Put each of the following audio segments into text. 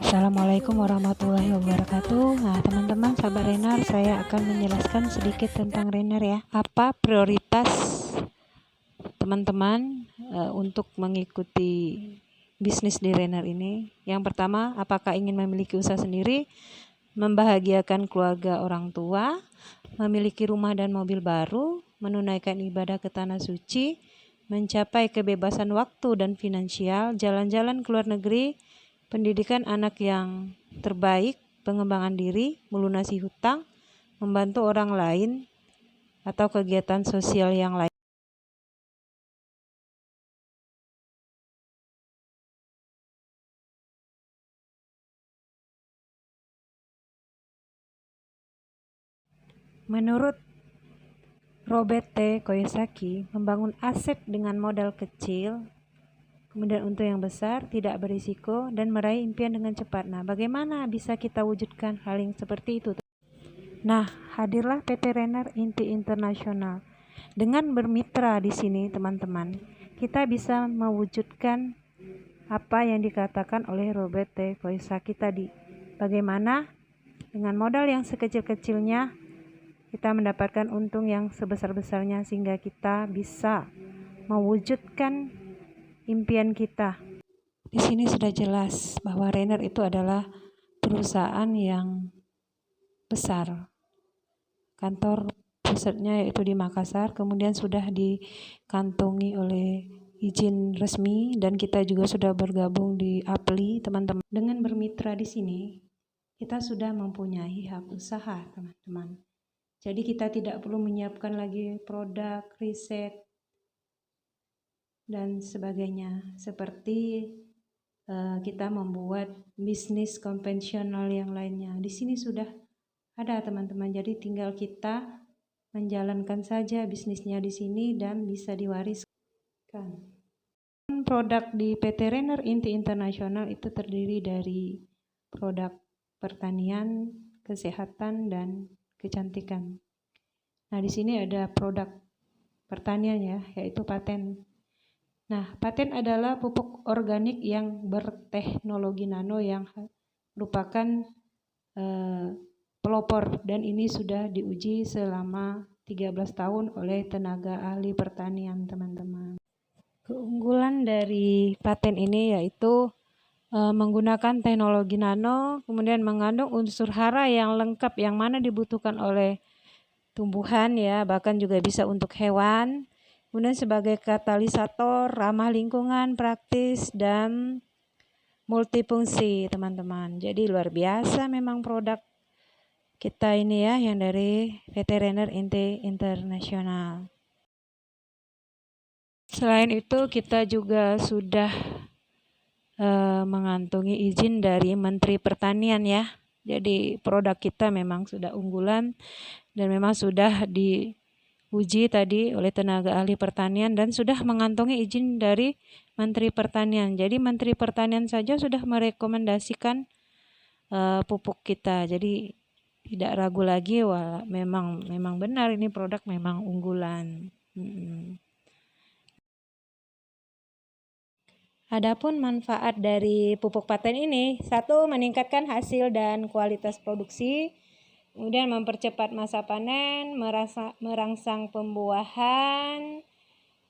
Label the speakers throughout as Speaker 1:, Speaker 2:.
Speaker 1: Assalamualaikum warahmatullahi wabarakatuh. Nah, teman-teman sahabat Renar, saya akan menjelaskan sedikit tentang Renar ya. Apa prioritas teman-teman untuk mengikuti bisnis di Renar ini? Yang pertama, apakah ingin memiliki usaha sendiri, membahagiakan keluarga orang tua, memiliki rumah dan mobil baru, menunaikan ibadah ke tanah suci, mencapai kebebasan waktu dan finansial, jalan-jalan ke luar negeri, pendidikan anak yang terbaik, pengembangan diri, melunasi hutang, membantu orang lain, atau kegiatan sosial yang lain. Menurut Robert T. Kiyosaki, membangun aset dengan modal kecil, kemudian untung yang besar, tidak berisiko, dan meraih impian dengan cepat. Nah, bagaimana bisa kita wujudkan hal yang seperti itu? Nah, hadirlah PT Renar Inti Internasional. Dengan bermitra di sini, teman-teman, kita bisa mewujudkan apa yang dikatakan oleh Robert T. Kiyosaki tadi. Bagaimana dengan modal yang sekecil-kecilnya kita mendapatkan untung yang sebesar-besarnya sehingga kita bisa mewujudkan impian kita. Di sini sudah jelas bahwa Renar itu adalah perusahaan yang besar. Kantor pusatnya yaitu di Makassar, kemudian sudah dikantongi oleh izin resmi dan kita juga sudah bergabung di APLI, teman-teman. Dengan bermitra di sini, kita sudah mempunyai hak usaha, teman-teman. Jadi kita tidak perlu menyiapkan lagi produk, riset, dan sebagainya. Seperti kita membuat bisnis konvensional yang lainnya. Di sini sudah ada, teman-teman. Jadi tinggal kita menjalankan saja bisnisnya di sini dan bisa diwariskan. Produk di PT Renar Inti Internasional itu terdiri dari produk pertanian, kesehatan, dan kecantikan. Nah, di sini ada produk pertanian ya, yaitu paten. Nah, paten adalah pupuk organik yang berteknologi nano yang merupakan pelopor, dan ini sudah diuji selama 13 tahun oleh tenaga ahli pertanian, teman-teman. Keunggulan dari paten ini yaitu menggunakan teknologi nano, kemudian mengandung unsur hara yang lengkap yang mana dibutuhkan oleh tumbuhan ya, bahkan juga bisa untuk hewan. Kemudian sebagai katalisator, ramah lingkungan, praktis, dan multifungsi, teman-teman. Jadi luar biasa memang produk kita ini ya, yang dari PT Renar Inti Internasional. Selain itu kita juga sudah mengantongi izin dari Menteri Pertanian ya. Jadi produk kita memang sudah unggulan dan memang sudah diuji tadi oleh tenaga ahli pertanian dan sudah mengantongi izin dari Menteri Pertanian. Jadi Menteri Pertanian saja sudah merekomendasikan pupuk kita. Jadi tidak ragu lagi, wah memang benar ini produk memang unggulan. Adapun manfaat dari pupuk paten ini, satu, meningkatkan hasil dan kualitas produksi, kemudian mempercepat masa panen, merangsang pembuahan,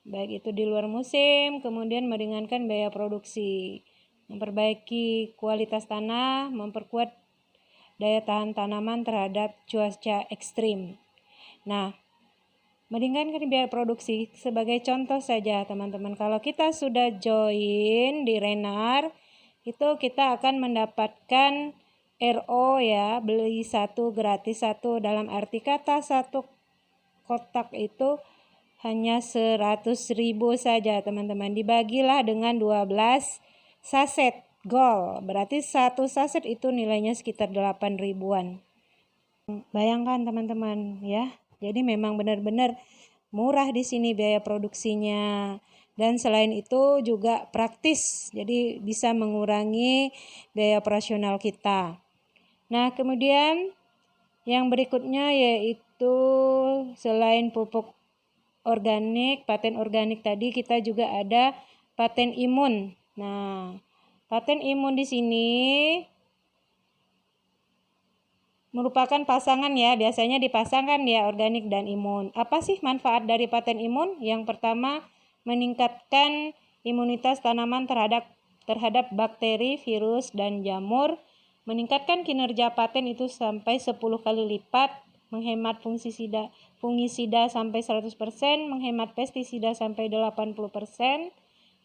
Speaker 1: baik itu di luar musim, kemudian meringankan biaya produksi, memperbaiki kualitas tanah, memperkuat daya tahan tanaman terhadap cuaca ekstrim. Nah, meringankan biaya produksi sebagai contoh saja, teman-teman. Kalau kita sudah join di Renar, itu kita akan mendapatkan RO ya, beli satu gratis satu, dalam arti kata satu kotak itu hanya 100.000 saja, teman-teman. Dibagilah dengan 12 saset gold, berarti satu saset itu nilainya sekitar 8 ribuan. Bayangkan teman-teman ya. Jadi memang benar-benar murah di sini biaya produksinya, dan selain itu juga praktis, jadi bisa mengurangi biaya operasional kita. Nah, kemudian yang berikutnya yaitu selain pupuk organik, paten organik tadi, kita juga ada paten imun. Nah, paten imun di sini merupakan pasangan ya, biasanya dipasangkan ya organik dan imun. Apa sih manfaat dari paten imun? Yang pertama, meningkatkan imunitas tanaman terhadap bakteri, virus, dan jamur. Meningkatkan kinerja paten itu sampai 10 kali lipat, menghemat fungisida sampai 100%, menghemat pestisida sampai 80%,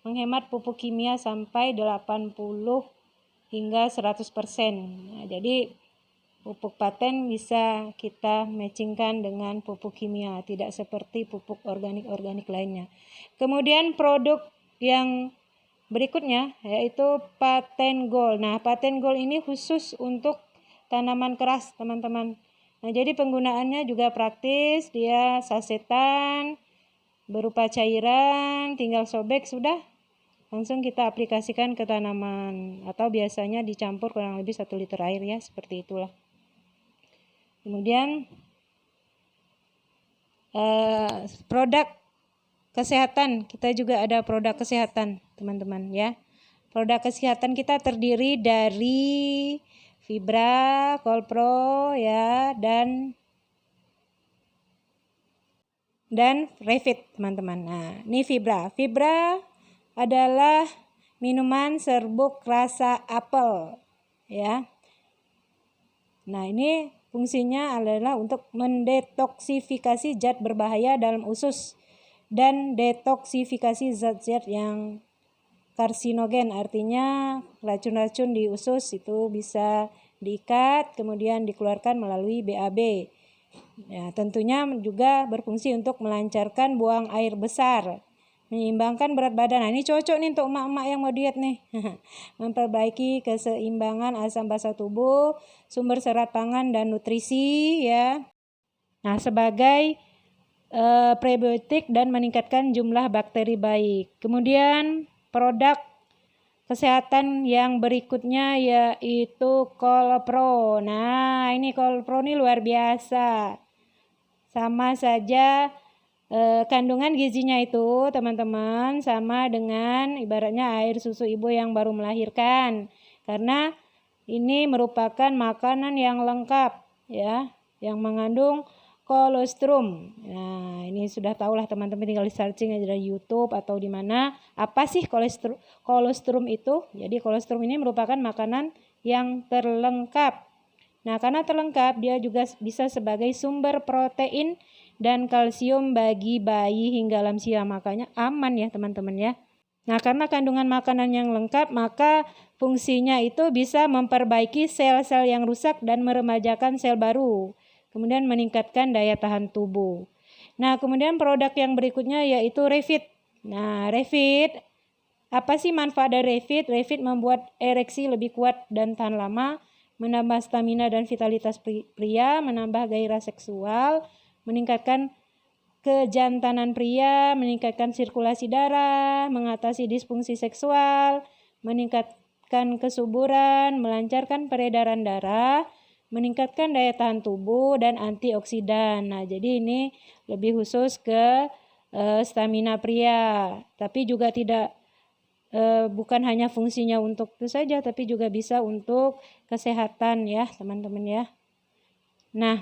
Speaker 1: menghemat pupuk kimia sampai 80 hingga 100%. Nah, jadi pupuk paten bisa kita matchingkan dengan pupuk kimia, tidak seperti pupuk organik lainnya. Kemudian produk yang berikutnya yaitu Paten Gold. Nah, Paten Gold ini khusus untuk tanaman keras, teman-teman. Nah, jadi penggunaannya juga praktis, dia sasetan berupa cairan, tinggal sobek sudah langsung kita aplikasikan ke tanaman, atau biasanya dicampur kurang lebih 1 liter air ya, seperti itulah. Kemudian produk kesehatan, kita juga ada produk kesehatan teman-teman ya. Produk kesehatan kita terdiri dari Fibra, Colpro ya, dan Refit teman-teman. Nah, ini Fibra. Fibra adalah minuman serbuk rasa apel ya. Nah, ini fungsinya adalah untuk mendetoksifikasi zat berbahaya dalam usus dan detoksifikasi zat-zat yang karsinogen, artinya racun-racun di usus itu bisa diikat kemudian dikeluarkan melalui BAB. Ya, tentunya juga berfungsi untuk melancarkan buang air besar, menyeimbangkan berat badan. Nah, ini cocok nih untuk emak-emak yang mau diet nih. Memperbaiki keseimbangan asam basa tubuh, sumber serat pangan dan nutrisi ya. Nah, sebagai prebiotik dan meningkatkan jumlah bakteri baik. Kemudian produk kesehatan yang berikutnya yaitu Colpro. Nah, ini Colpro ini luar biasa. Sama saja kandungan gizinya itu teman-teman sama dengan ibaratnya air susu ibu yang baru melahirkan. Karena ini merupakan makanan yang lengkap ya, yang mengandung kolostrum. Nah, ini sudah tahulah teman-teman, tinggal searching aja di YouTube atau di mana. Apa sih kolostrum itu? Jadi kolostrum ini merupakan makanan yang terlengkap. Nah, karena terlengkap dia juga bisa sebagai sumber protein dan kalsium bagi bayi hingga lansia, makanya aman ya teman-teman ya. Nah, karena kandungan makanan yang lengkap, maka fungsinya itu bisa memperbaiki sel-sel yang rusak dan meremajakan sel baru. Kemudian meningkatkan daya tahan tubuh. Nah, kemudian produk yang berikutnya yaitu Refit. Nah, Refit, apa sih manfaat dari Refit? Refit membuat ereksi lebih kuat dan tahan lama, menambah stamina dan vitalitas pria, menambah gairah seksual, meningkatkan kejantanan pria, meningkatkan sirkulasi darah, mengatasi disfungsi seksual, meningkatkan kesuburan, melancarkan peredaran darah, meningkatkan daya tahan tubuh dan antioksidan. Nah, jadi ini lebih khusus ke stamina pria, tapi juga tidak bukan hanya fungsinya untuk itu saja, tapi juga bisa untuk kesehatan ya teman-teman ya. Nah,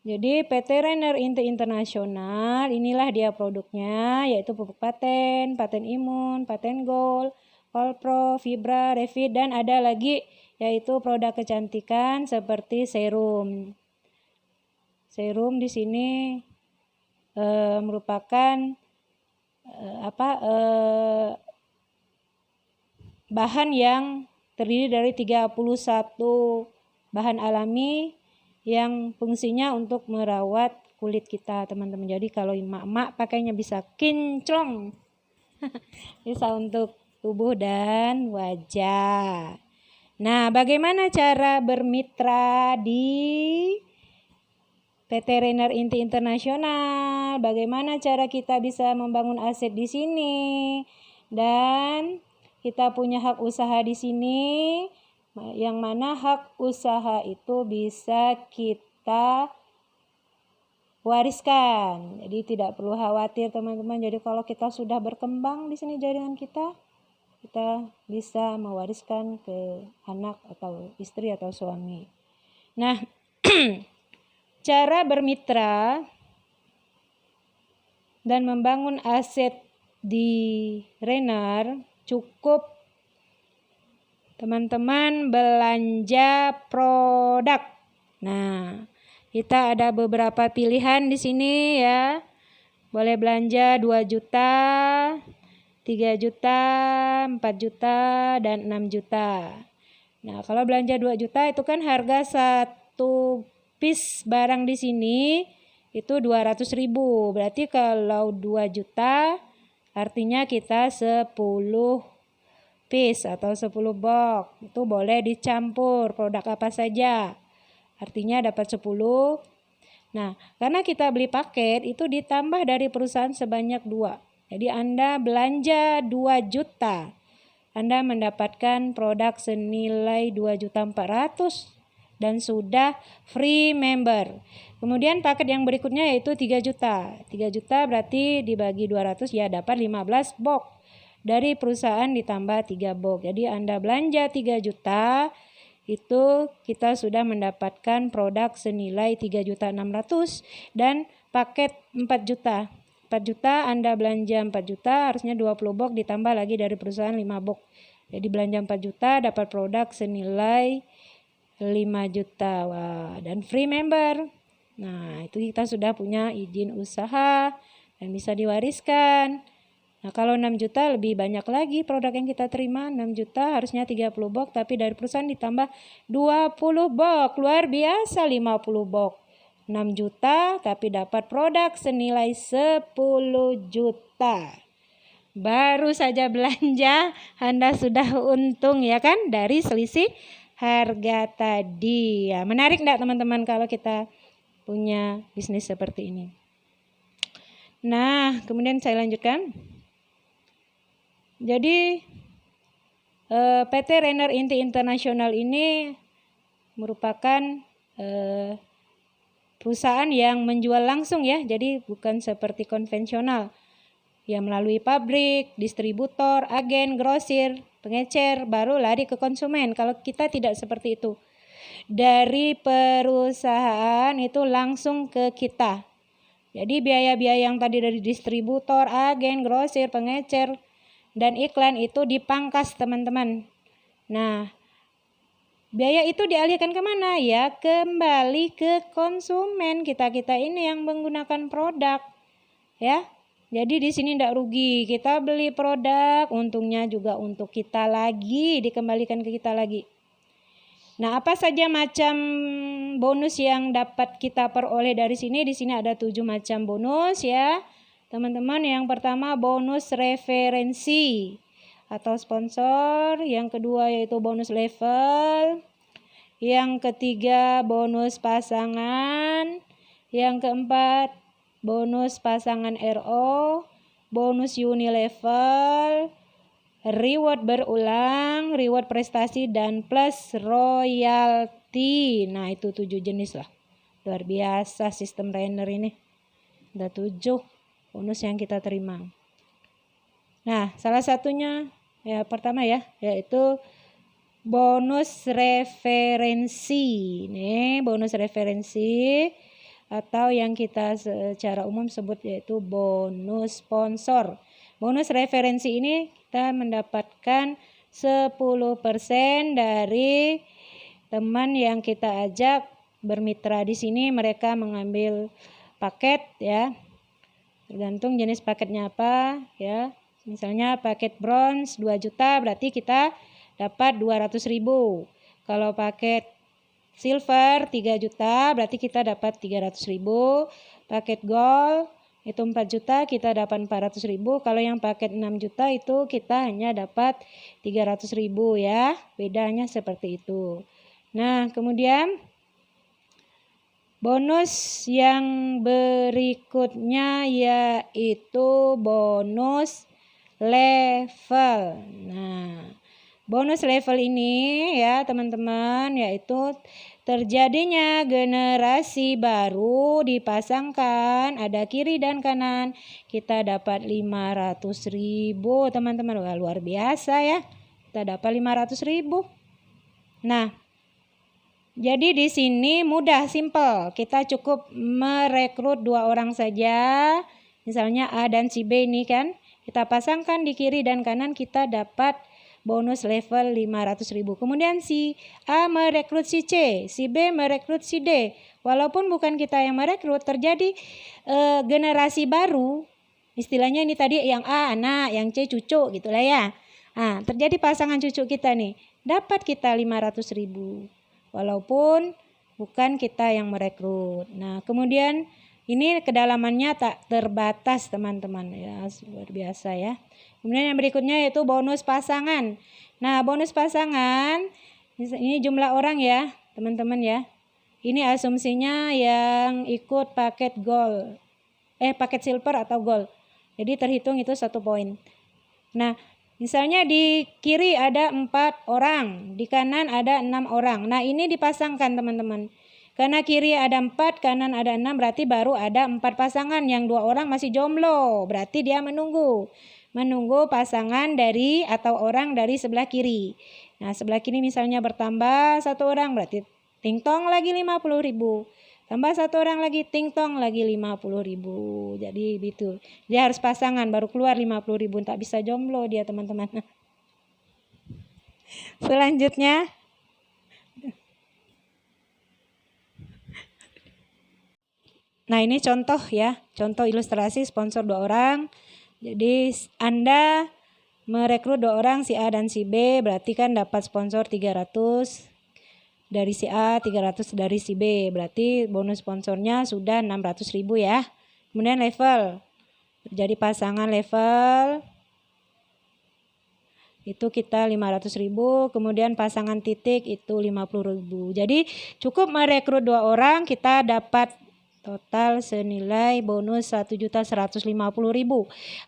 Speaker 1: jadi PT Rainer Inti Internasional inilah dia produknya, yaitu pupuk paten, paten imun, paten gold, Colpro, Fibra, Refit, dan ada lagi yaitu produk kecantikan seperti serum. Serum di sini merupakan bahan yang terdiri dari 31 bahan alami yang fungsinya untuk merawat kulit kita, teman-teman. Jadi kalau emak-emak pakainya bisa kinclong. Bisa untuk tubuh dan wajah. Nah, bagaimana cara bermitra di PT Rainer Inti Internasional? Bagaimana cara kita bisa membangun aset di sini? Dan kita punya hak usaha di sini, yang mana hak usaha itu bisa kita wariskan. Jadi tidak perlu khawatir teman-teman. Jadi kalau kita sudah berkembang di sini jaringan kita bisa mewariskan ke anak atau istri atau suami. Nah, cara bermitra dan membangun aset di Renner cukup teman-teman belanja produk. Nah, kita ada beberapa pilihan di sini ya. Boleh belanja 2 juta, 3 juta, 4 juta, dan 6 juta. Nah, kalau belanja 2 juta itu kan harga satu piece barang di sini itu 200.000. Berarti kalau 2 juta artinya kita 10 piece atau 10 box. Itu boleh dicampur produk apa saja. Artinya dapat 10. Nah, karena kita beli paket itu ditambah dari perusahaan sebanyak 2. Jadi Anda belanja 2 juta. Anda mendapatkan produk senilai 2.400.000 dan sudah free member. Kemudian paket yang berikutnya yaitu 3 juta. 3 juta berarti dibagi 200 ya dapat 15 box. Dari perusahaan ditambah 3 box. Jadi Anda belanja 3 juta, itu kita sudah mendapatkan produk senilai 3.600.000 dan paket 4 juta. 4 juta Anda belanja 4 juta, harusnya 20 box ditambah lagi dari perusahaan 5 box. Jadi belanja 4 juta dapat produk senilai 5 juta. Wah, dan free member. Nah, itu kita sudah punya izin usaha dan bisa diwariskan. Nah, kalau 6 juta lebih banyak lagi produk yang kita terima. 6 juta harusnya 30 box, tapi dari perusahaan ditambah 20 box. Luar biasa 50 box. 6 juta tapi dapat produk senilai 10 juta. Baru saja belanja Anda sudah untung ya kan dari selisih harga tadi. Ya, menarik enggak teman-teman kalau kita punya bisnis seperti ini? Nah, kemudian saya lanjutkan. Jadi PT Renner Inti Internasional ini merupakan perusahaan yang menjual langsung ya. Jadi bukan seperti konvensional yang melalui pabrik, distributor, agen, grosir, pengecer, baru lari ke konsumen. Kalau kita tidak seperti itu. Dari perusahaan itu langsung ke kita. Jadi biaya-biaya yang tadi dari distributor, agen, grosir, pengecer, dan iklan itu dipangkas teman-teman. Nah, biaya itu dialihkan kemana? Ya kembali ke konsumen kita ini yang menggunakan produk. Ya, jadi di sini tidak rugi. Kita beli produk, untungnya juga untuk kita lagi, dikembalikan ke kita lagi. Nah, apa saja macam bonus yang dapat kita peroleh dari sini? Di sini ada 7 macam bonus ya. Teman-teman, yang pertama bonus referensi atau sponsor, yang kedua yaitu bonus level, yang ketiga bonus pasangan, yang keempat bonus pasangan RO, bonus unilevel, reward berulang, reward prestasi, dan plus royalty. Nah, itu 7 jenis lah. Luar biasa sistem Renner ini. Ada 7 bonus yang kita terima. Nah, salah satunya ya pertama ya, yaitu bonus referensi. Nih, bonus referensi atau yang kita secara umum sebut yaitu bonus sponsor. Bonus referensi ini kita mendapatkan 10% dari teman yang kita ajak bermitra di sini. Mereka mengambil paket ya. Tergantung jenis paketnya apa ya. Misalnya paket bronze 2 juta berarti kita dapat 200.000. Kalau paket silver 3 juta berarti kita dapat 300.000. Paket gold itu 4 juta kita dapat 400.000. Kalau yang paket 6 juta itu kita hanya dapat 300.000 ya. Bedanya seperti itu. Nah, kemudian bonus yang berikutnya yaitu bonus level. Nah, bonus level ini ya teman-teman yaitu terjadinya generasi baru dipasangkan ada kiri dan kanan. Kita dapat 500.000 teman-teman. Wah, luar biasa ya. Kita dapat 500.000. Nah, Jadi di sini mudah, simple. Kita cukup merekrut 2 orang saja. Misalnya A dan si B ini kan. Kita pasangkan di kiri dan kanan, kita dapat bonus level 500.000. Kemudian si A merekrut si C, si B merekrut si D. Walaupun bukan kita yang merekrut, terjadi generasi baru. Istilahnya ini tadi yang A anak, yang C cucu gitulah ya. Nah, terjadi pasangan cucu kita nih. Dapat kita 500.000. Walaupun bukan kita yang merekrut. Nah, kemudian ini kedalamannya tak terbatas teman-teman ya, luar biasa ya. Kemudian yang berikutnya yaitu bonus pasangan. Nah, bonus pasangan ini jumlah orang ya teman-teman ya. Ini asumsinya yang ikut paket gold, paket silver atau gold. Jadi terhitung itu 1 poin. Nah, misalnya di kiri ada 4 orang, di kanan ada 6 orang. Nah, ini dipasangkan teman-teman. Karena kiri ada 4, kanan ada 6, berarti baru ada 4 pasangan. Yang 2 orang masih jomblo, berarti dia menunggu pasangan dari atau orang dari sebelah kiri. Nah, sebelah kiri misalnya bertambah 1 orang, berarti ting-tong lagi 50.000. Tambah 1 orang lagi, ting-tong lagi 50.000. Jadi gitu. Dia harus pasangan baru keluar 50.000. Tak bisa jomblo dia teman-teman. Selanjutnya. Nah, ini contoh ya. Contoh ilustrasi sponsor 2 orang. Jadi Anda merekrut 2 orang, si A dan si B. Berarti kan dapat sponsor 300 dari si A, 300 dari si B. Berarti bonus sponsornya sudah 600.000 ya. Kemudian level. Jadi pasangan level itu kita 500.000. Kemudian pasangan titik itu 50.000. Jadi cukup merekrut 2 orang, kita dapat total senilai bonus 1.150.000.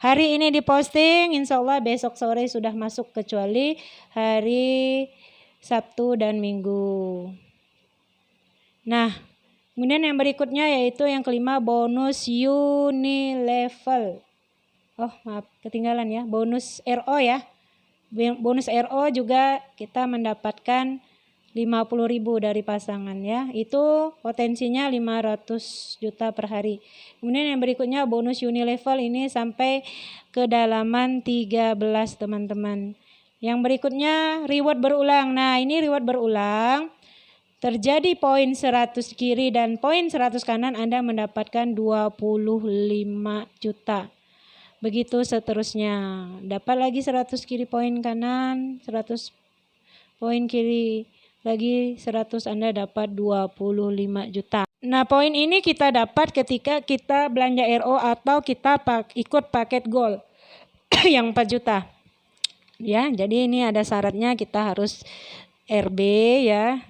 Speaker 1: Hari ini diposting, insya Allah besok sore sudah masuk kecuali hari Sabtu dan Minggu. Nah, kemudian yang berikutnya yaitu yang kelima bonus Unilevel. Oh maaf ketinggalan ya, bonus RO ya. Bonus RO juga kita mendapatkan 50.000 dari pasangan ya. Itu potensinya 500 juta per hari. Kemudian yang berikutnya bonus Unilevel ini sampai kedalaman 13 teman-teman. Yang berikutnya reward berulang. Nah, ini reward berulang. Terjadi poin 100 kiri dan poin 100 kanan, Anda mendapatkan 25 juta. Begitu seterusnya. Dapat lagi 100 kiri poin kanan, 100 poin kiri lagi 100, Anda dapat 25 juta. Nah, poin ini kita dapat ketika kita belanja RO atau kita ikut paket gold yang 4 juta. Ya, jadi ini ada syaratnya, kita harus RB ya.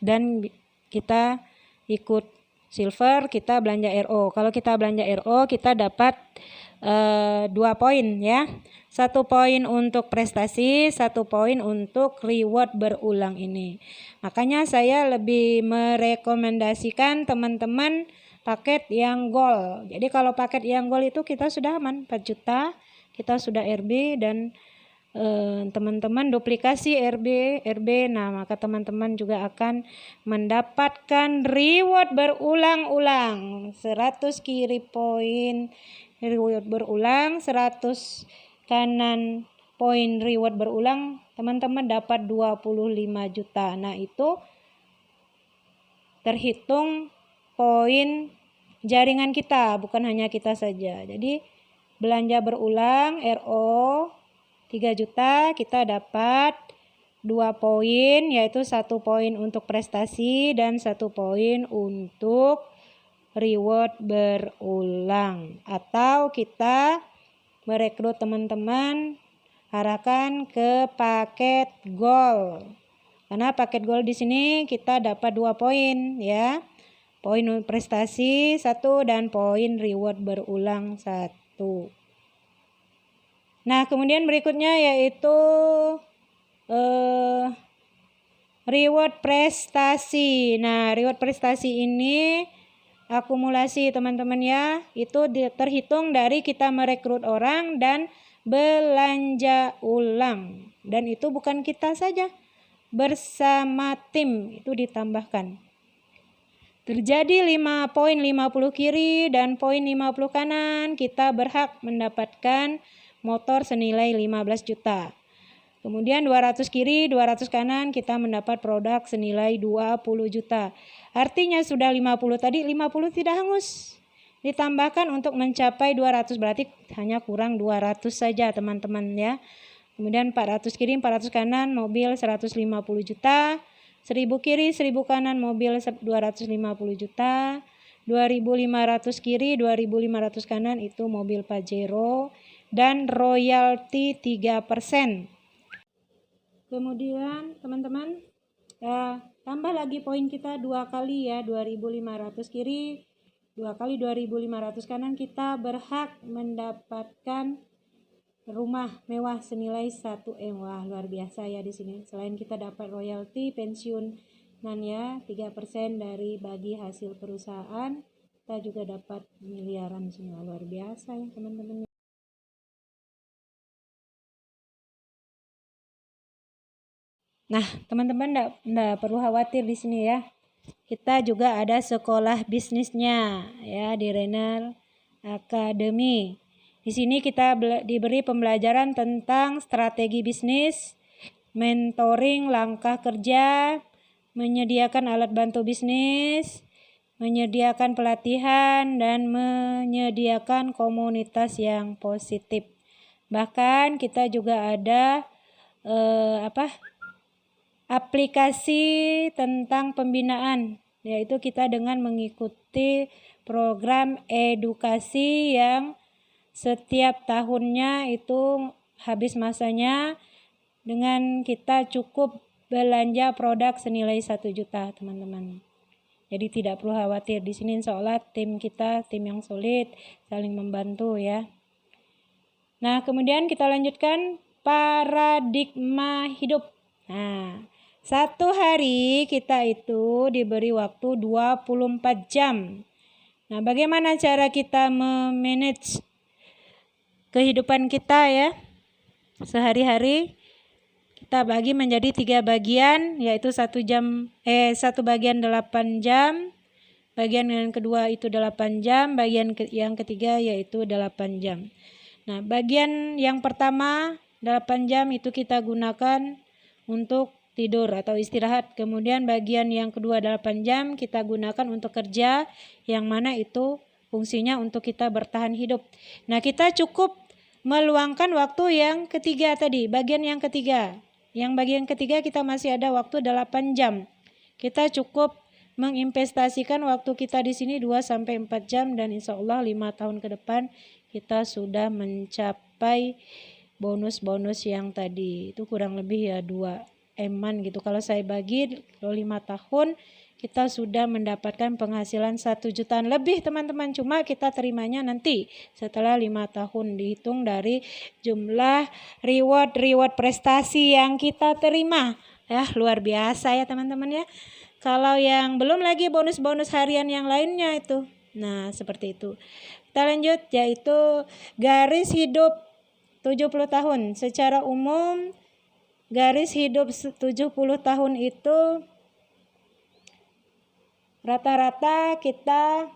Speaker 1: Dan kita ikut silver, kita belanja RO. Kalau kita belanja RO, kita dapat 2 poin ya. 1 poin untuk prestasi, 1 poin untuk reward berulang ini. Makanya saya lebih merekomendasikan teman-teman paket yang gold. Jadi kalau paket yang gold itu kita sudah aman 4 juta, kita sudah RB dan teman-teman duplikasi RB. Nah, maka teman-teman juga akan mendapatkan reward berulang-ulang. 100 kiri poin reward berulang, 100 kanan poin reward berulang, teman-teman dapat 25 juta. Nah, itu terhitung poin jaringan kita, bukan hanya kita saja. Jadi belanja berulang RO 3 juta, kita dapat 2 poin, yaitu 1 poin untuk prestasi dan 1 poin untuk reward berulang. Atau kita merekrut teman-teman, arahkan ke paket gold. Karena paket gold di sini kita dapat 2 poin ya. Poin prestasi 1 dan poin reward berulang 1. Nah, kemudian berikutnya yaitu reward prestasi. Nah, reward prestasi ini akumulasi teman-teman ya, itu terhitung dari kita merekrut orang dan belanja ulang. Dan itu bukan kita saja, bersama tim itu ditambahkan. Terjadi 5 poin 50 kiri dan poin 50 kanan, kita berhak mendapatkan motor senilai 15 juta. Kemudian 200 kiri, 200 kanan, kita mendapat produk senilai 20 juta. Artinya sudah 50 tadi, 50 tidak hangus. Ditambahkan untuk mencapai 200, berarti hanya kurang 200 saja teman-teman ya. Kemudian 400 kiri, 400 kanan, mobil 150 juta. 1000 kiri, 1000 kanan, mobil 250 juta. 2500 kiri, 2500 kanan itu mobil Pajero. Dan royalti 3%. Kemudian teman-teman tambah lagi poin kita 2 kali ya, 2500 kiri, 2 kali 2500 kanan, kita berhak mendapatkan rumah mewah senilai 1 M. Wah, luar biasa ya di sini. Selain kita dapat royalti pensiunan ya, 3% dari bagi hasil perusahaan, kita juga dapat miliaran semua. Luar biasa ya teman-teman. Nah, teman-teman enggak perlu khawatir di sini ya. Kita juga ada sekolah bisnisnya ya di Renner Academy. Di sini kita diberi pembelajaran tentang strategi bisnis, mentoring langkah kerja, menyediakan alat bantu bisnis, menyediakan pelatihan, dan menyediakan komunitas yang positif. Bahkan kita juga ada aplikasi tentang pembinaan, yaitu kita dengan mengikuti program edukasi yang setiap tahunnya itu habis masanya dengan kita cukup belanja produk senilai 1 juta teman-teman. Jadi tidak perlu khawatir, di sini insya Allah tim kita tim yang solid, saling membantu ya. Nah, kemudian kita lanjutkan paradigma hidup. Nah, satu hari kita itu diberi waktu 24 jam. Nah, bagaimana cara kita memanage kehidupan kita ya? Sehari-hari kita bagi menjadi 3 bagian, yaitu satu bagian 8 jam, bagian yang kedua itu 8 jam, bagian yang ketiga yaitu 8 jam. Nah, bagian yang pertama 8 jam itu kita gunakan untuk tidur atau istirahat. Kemudian bagian yang kedua 8 jam kita gunakan untuk kerja, yang mana itu fungsinya untuk kita bertahan hidup. Nah, kita cukup meluangkan waktu yang ketiga tadi, bagian yang ketiga. Yang bagian ketiga kita masih ada waktu 8 jam. Kita cukup menginvestasikan waktu kita di sini 2-4 jam, dan insya Allah 5 tahun ke depan kita sudah mencapai bonus-bonus yang tadi. Itu kurang lebih ya 2 M-an gitu. Kalau saya bagi 5 tahun kita sudah mendapatkan penghasilan 1 jutaan lebih teman-teman. Cuma kita terimanya nanti setelah 5 tahun, dihitung dari jumlah reward prestasi yang kita terima. Ya, luar biasa ya teman-teman ya. Kalau yang belum lagi bonus-bonus harian yang lainnya itu. Nah, seperti itu. Kita lanjut, yaitu garis hidup 70 tahun. Secara umum garis hidup 70 tahun itu rata-rata kita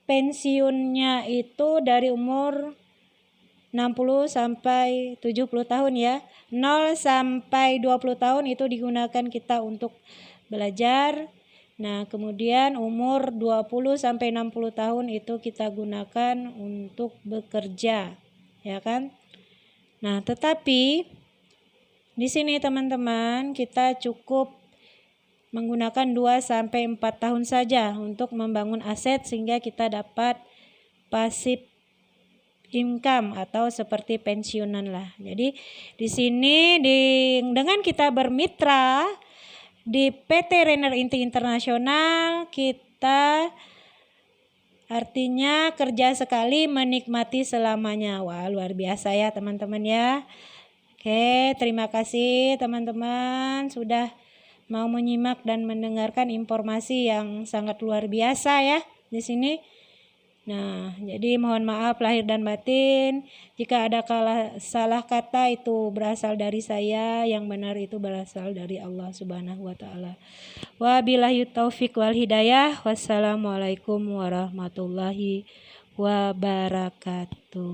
Speaker 1: pensiunnya itu dari umur 60 sampai 70 tahun ya. 0 sampai 20 tahun itu digunakan kita untuk belajar. Nah, kemudian umur 20 sampai 60 tahun itu kita gunakan untuk bekerja, ya kan? Nah, tetapi di sini teman-teman kita cukup menggunakan 2-4 tahun saja untuk membangun aset sehingga kita dapat passive income atau seperti pensiunan lah. Jadi di sini dengan kita bermitra di PT Renner Inti Internasional, kita artinya kerja sekali menikmati selamanya. Wah, luar biasa ya teman-teman ya. Oke, terima kasih teman-teman sudah mau menyimak dan mendengarkan informasi yang sangat luar biasa ya di sini. Nah, jadi mohon maaf lahir dan batin. Jika ada salah kata itu berasal dari saya, yang benar itu berasal dari Allah Subhanahu wa taala. Wabillahi taufik wal hidayah. Wassalamualaikum warahmatullahi wabarakatuh.